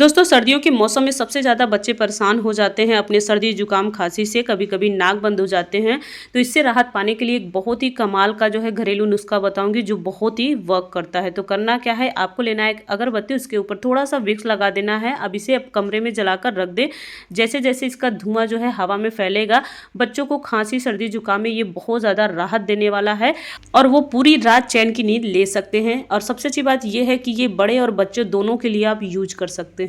दोस्तों सर्दियों के मौसम में सबसे ज़्यादा बच्चे परेशान हो जाते हैं अपने सर्दी जुकाम खांसी से। कभी कभी नाक बंद हो जाते हैं। तो इससे राहत पाने के लिए एक बहुत ही कमाल का जो है घरेलू नुस्खा बताऊंगी जो बहुत ही वर्क करता है। तो करना क्या है, आपको लेना है एक अगरबत्ती, उसके ऊपर थोड़ा सा विक्स लगा देना है। अब इसे अब कमरे में जलाकर रख दे। जैसे जैसे इसका धुआं जो है हवा में फैलेगा, बच्चों को खांसी सर्दी जुकाम में ये बहुत ज़्यादा राहत देने वाला है और वो पूरी रात चैन की नींद ले सकते हैं। और सबसे अच्छी बात यह है कि ये बड़े और बच्चे दोनों के लिए आप यूज कर सकते हैं।